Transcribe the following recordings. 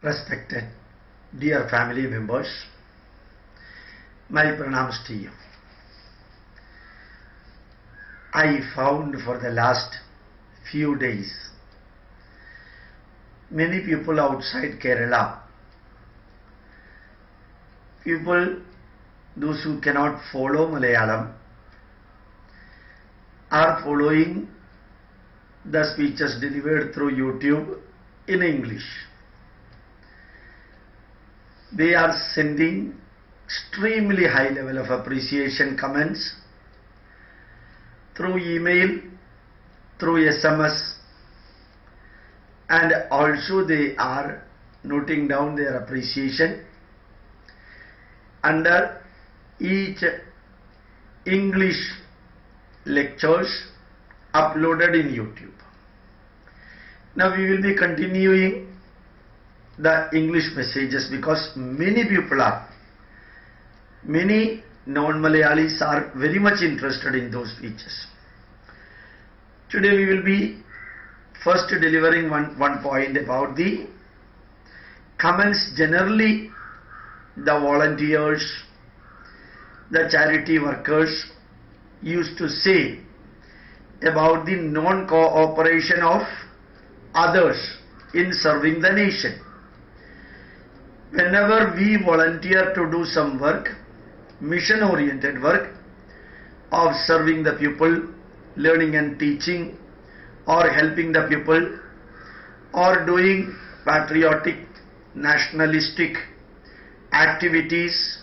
Respected dear family members, my pranams to you. I found for the last few days many people outside Kerala, people those who cannot follow Malayalam, are following the speeches delivered through YouTube in English. They are sending extremely high level of appreciation comments through email, through SMS, and also they are noting down their appreciation under each English lectures uploaded in YouTube. Now we will be continuing the English messages because many non-Malayalis are very much interested in those speeches. Today we will be first delivering one point about the comments generally the volunteers, the charity workers used to say about the non-cooperation of others in serving the nation. Whenever we volunteer to do some work, mission-oriented work of serving the people, learning and teaching, or helping the people, or doing patriotic, nationalistic activities,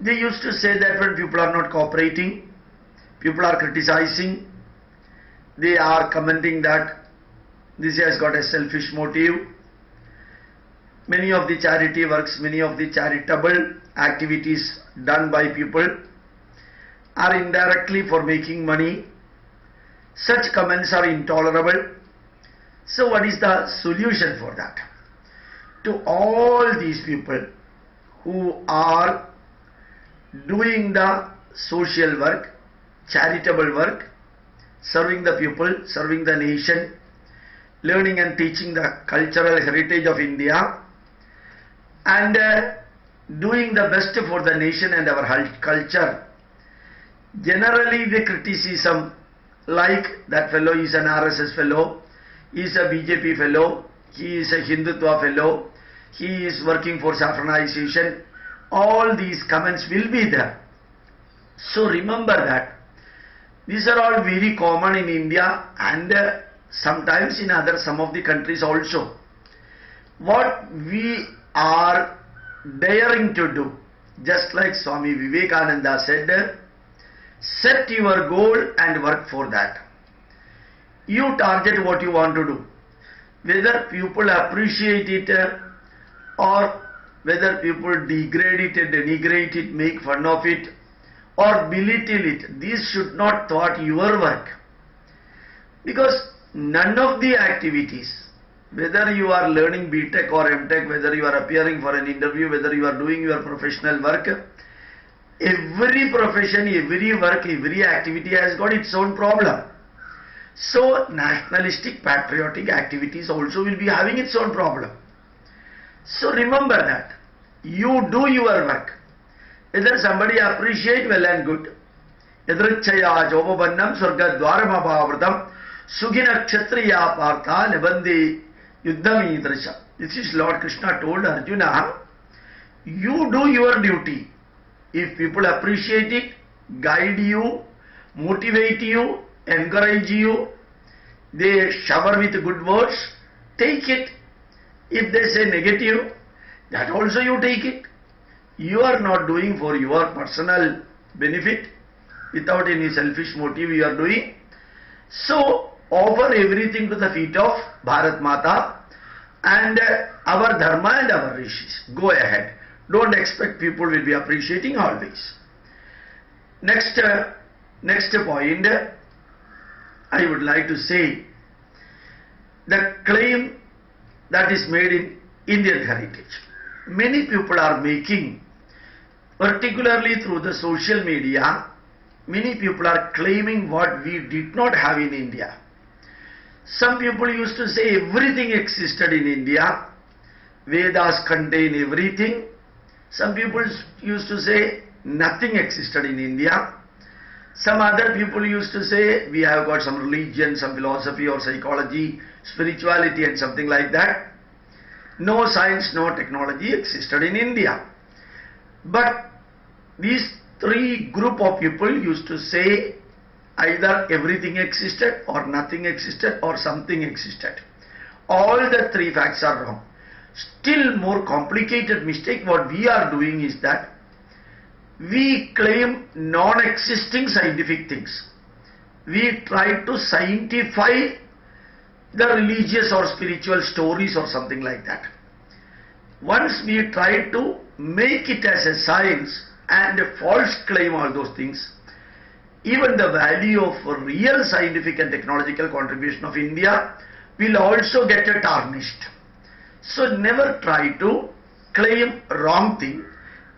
they used to say that when people are not cooperating, people are criticizing, they are commenting that this has got a selfish motive. Many of the charity works, many of the charitable activities done by people are indirectly for making money. Such comments are intolerable. So what is the solution for that? To all these people who are doing the social work, charitable work, serving the people, serving the nation, learning and teaching the cultural heritage of India, and doing the best for the nation and our culture. Generally the criticism like that fellow is an RSS fellow, he is a BJP fellow, he is a Hindutva fellow, he is working for saffronization, all these comments will be there. So remember that these are all very common in India and sometimes in some of the countries also. What we are daring to do, just like Swami Vivekananda said, set your goal and work for that. You target what you want to do. Whether people appreciate it or whether people degrade it, denigrate it, make fun of it or belittle it, this should not thwart your work. Because none of the activities, whether you are learning BTech or MTech, whether you are appearing for an interview, whether you are doing your professional work, every profession, every work, every activity has got its own problem. So nationalistic, patriotic activities also will be having its own problem. So remember that you do your work. Whether somebody appreciate, well and good. Yadrichaya jobabannam surga dwaramabhavratam sugina kshatriya partha nabandi yuddham idrisha. This is Lord Krishna told Arjuna, you do your duty. If people appreciate it, guide you, motivate you, encourage you, they shower with good words, take it. If they say negative, that also you take it. You are not doing for your personal benefit, without any selfish motive you are doing. So offer everything to the feet of Bharat Mata and our dharma and our rishis. Go ahead. Don't expect people will be appreciating always. Next point, I would like to say the claim that is made in Indian heritage. Many people are making, particularly through the social media, many people are claiming what we did not have in India. Some people used to say everything existed in India Vedas contain everything. Some people used to say nothing existed in India. Some other people used to say we have got some religion, some philosophy or psychology, spirituality and something like that. No science, no technology existed in India. But these three group of people used to say either everything existed or nothing existed or something existed. All the three facts are wrong. Still more complicated mistake what we are doing is that we claim non-existing scientific things. We try to scientify the religious or spiritual stories or something like that. Once we try to make it as a science and a false claim all those things, even the value of a real scientific and technological contribution of India will also get tarnished. So never try to claim wrong thing,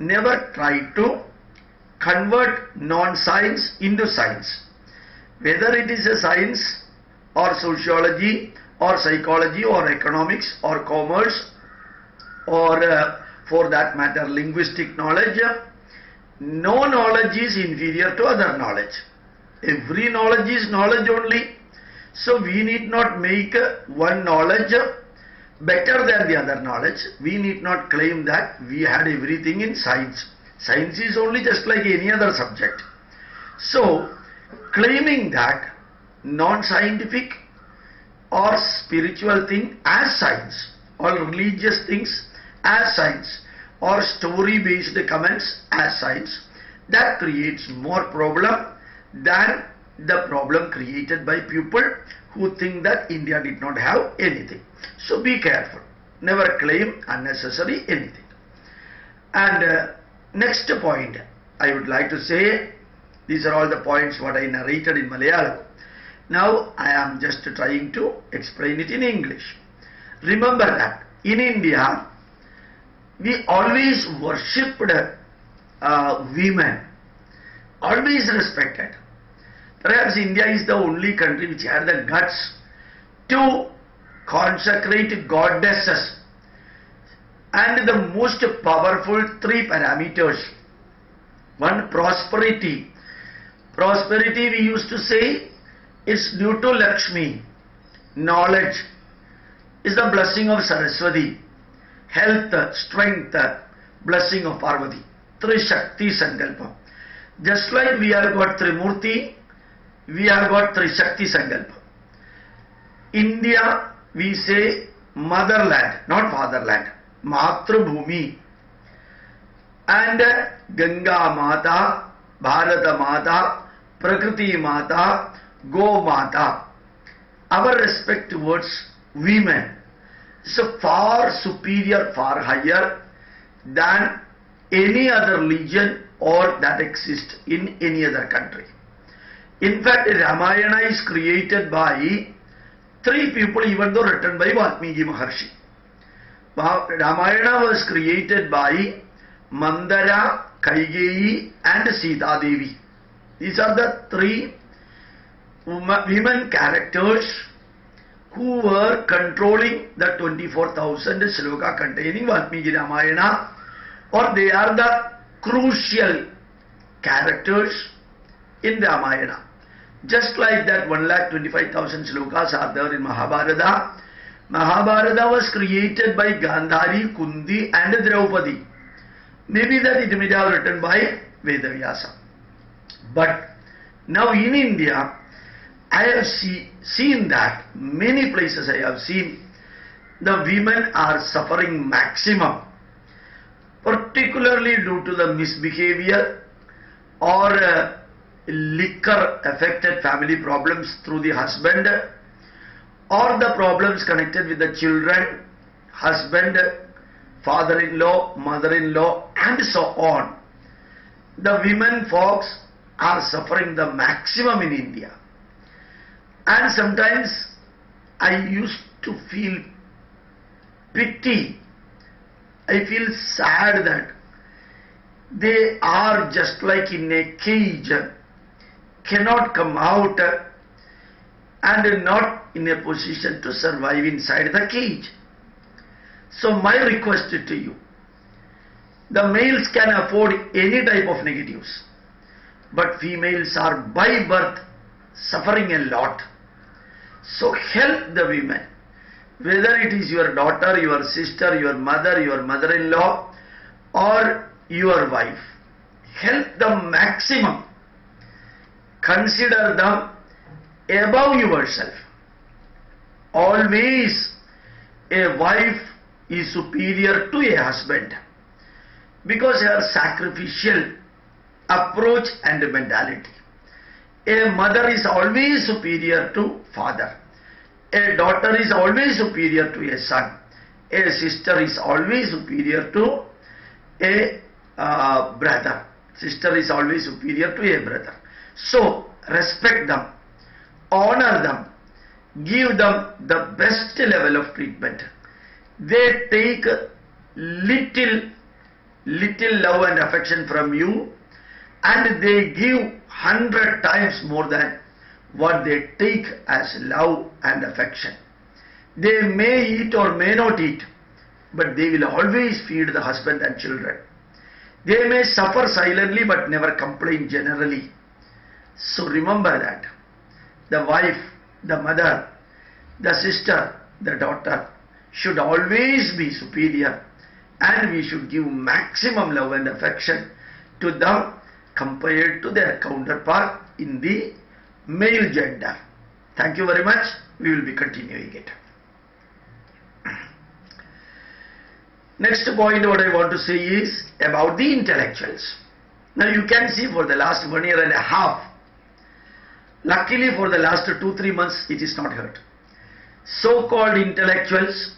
never try to convert non-science into science. Whether it is a science or sociology or psychology or economics or commerce or for that matter linguistic knowledge, no knowledge is inferior to other knowledge. Every knowledge is knowledge only. So we need not make one knowledge better than the other knowledge. We need not claim that we had everything in science. Science is only just like any other subject. So claiming that non-scientific or spiritual thing as science or religious things as science or story-based comments as science, that creates more problem than the problem created by people who think that India did not have anything. So be careful. Never claim unnecessary anything. And next point I would like to say, these are all the points what I narrated in Malayalam. Now I am just trying to explain it in English. Remember that in India we always worshipped women, always respected. Perhaps India is the only country which had the guts to consecrate goddesses, and the most powerful three parameters. One, prosperity. Prosperity we used to say is due to Lakshmi. Knowledge is the blessing of Saraswati. Health, strength, blessing of Parvati. Tri-Shakti Sankalpa. Just like we have got Trimurti, we have got Tri-Shakti Sankalpa. India, we say motherland, not fatherland. Matrabhumi. And Ganga Mata, Bharata Mata, Prakriti Mata, Go Mata. Our respect towards women is far superior, far higher than any other religion or that exists in any other country. In fact, Ramayana is created by three people, even though written by Valmiki Maharshi. Ramayana was created by Mandara, Kaigeyi and Sita Devi. These are the three women characters who were controlling the 24,000 sloka containing Valmiki Ramayana, or they are the crucial characters in Ramayana. Just like that 1,25,000 slokas are there in Mahabharata. Mahabharata was created by Gandhari, Kundi and Draupadi. Maybe that it may have written by Vedavyasa. But now in India, I have seen that many places I have seen the women are suffering maximum, particularly due to the misbehavior or liquor affected family problems through the husband, or the problems connected with the children, husband, father-in-law, mother-in-law and so on. The women folks are suffering the maximum in India. And sometimes I used to feel pity. I feel sad that they are just like in a cage, cannot come out and not in a position to survive inside the cage. So my request to you, the males can afford any type of negatives, but females are by birth suffering a lot. So help the women, whether it is your daughter, your sister, your mother-in-law, or your wife. Help them maximum. Consider them above yourself. Always a wife is superior to a husband because her sacrificial approach and mentality. A mother is always superior to father. A daughter is always superior to a son. A sister is always superior to a brother. Sister is always superior to a brother. So respect them, honor them, give them the best level of treatment. They take little love and affection from you, and they give 100 times more than what they take as love and affection. They may eat or may not eat, but they will always feed the husband and children. They may suffer silently but never complain generally. So remember that the wife, the mother, the sister, the daughter should always be superior, and we should give maximum love and affection to them compared to their counterpart in the male gender. Thank you very much. We will be continuing it. Next point what I want to say is about the intellectuals. Now you can see for the last 1 year and a half, luckily for the last 2-3 months it is not heard. So-called intellectuals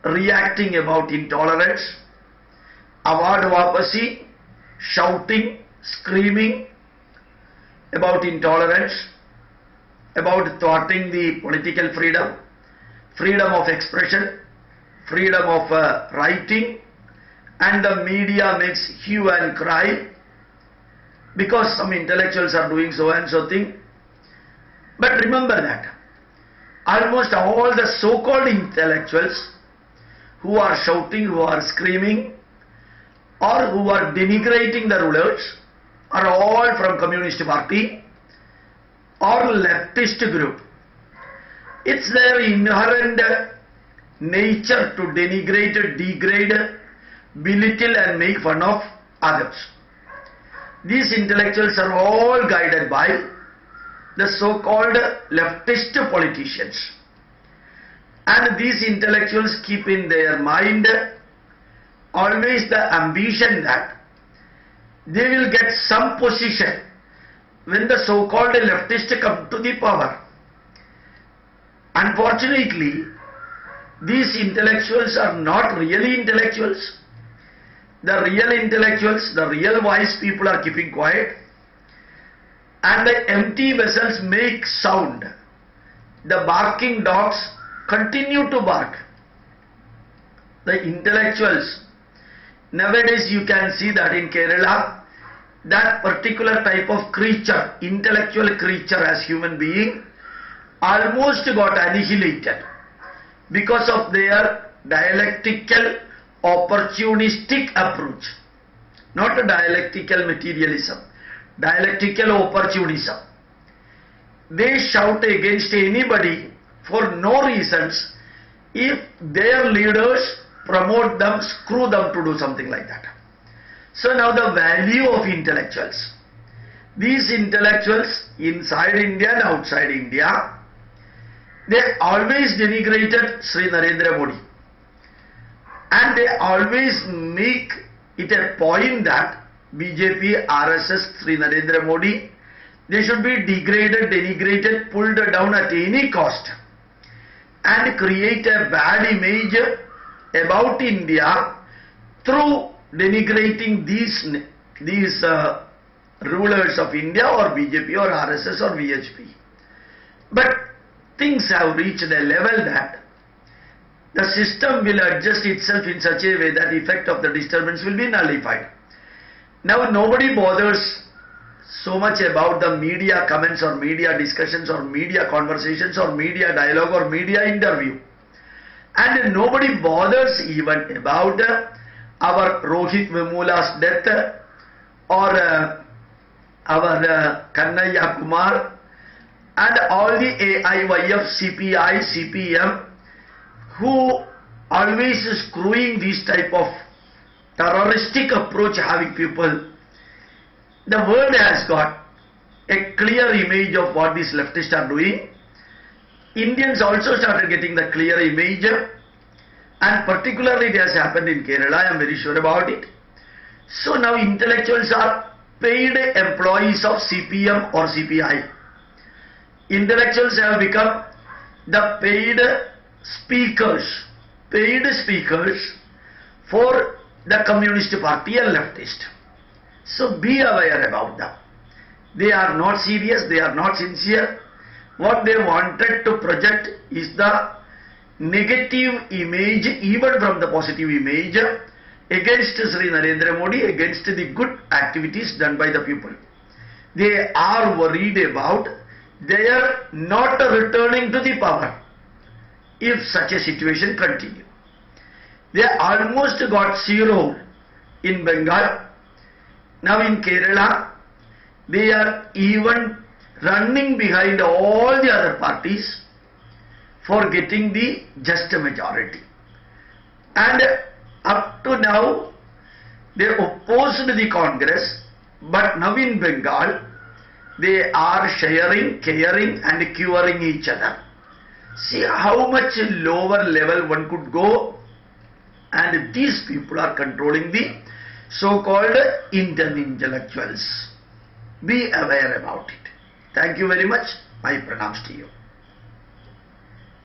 reacting about intolerance, award wapasi, shouting, screaming about intolerance, about thwarting the political freedom, freedom of expression, freedom of writing, and the media makes hue and cry because some intellectuals are doing so and so thing. But remember that almost all the so-called intellectuals who are shouting, who are screaming, or who are denigrating the rulers are all from Communist Party or leftist group. It's their inherent nature to denigrate, degrade, belittle and make fun of others. These intellectuals are all guided by the so-called leftist politicians. And these intellectuals keep in their mind always the ambition that they will get some position when the so-called leftists come to the power. Unfortunately, these intellectuals are not really intellectuals. The real intellectuals, the real wise people are keeping quiet, and the empty vessels make sound. The barking dogs continue to bark. The intellectuals, nowadays you can see that in Kerala, that particular type of creature, intellectual creature as human being, almost got annihilated because of their dialectical opportunistic approach. Not a dialectical materialism, dialectical opportunism. They shout against anybody for no reasons. If their leaders promote them, screw them to do something like that. So now the value of intellectuals. These intellectuals inside India and outside India, they always denigrated Sri Narendra Modi. And they always make it a point that BJP, RSS, Sri Narendra Modi, they should be degraded, denigrated, pulled down at any cost, and create a bad image about India through denigrating these rulers of India or BJP or RSS or VHP. But things have reached a level that the system will adjust itself in such a way that the effect of the disturbance will be nullified. Now nobody bothers so much about the media comments or media discussions or media conversations or media dialogue or media interview. and nobody bothers even about our Rohit Vemula's death or our Kannaya Kumar and all the AIYF, CPI, CPM who always screwing this type of terroristic approach having people. The world has got a clear image of what these leftists are doing. Indians also started getting the clear image, and particularly it has happened in Kerala, I am very sure about it. So now intellectuals are paid employees of CPM or CPI. Intellectuals have become the paid speakers for the Communist Party and leftist. So be aware about them. They are not serious, they are not sincere. What they wanted to project is the negative image, even from the positive image, against Sri Narendra Modi, against the good activities done by the people. They are worried about their not returning to the power if such a situation continues. They almost got zero in Bengal. Now in Kerala, they are even running behind all the other parties for getting the just majority. And up to now, they opposed the Congress, but now in Bengal, they are sharing, caring and curing each other. See how much lower level one could go, and these people are controlling the so-called Indian intellectuals. Be aware about it. Thank you very much. My pranams to you.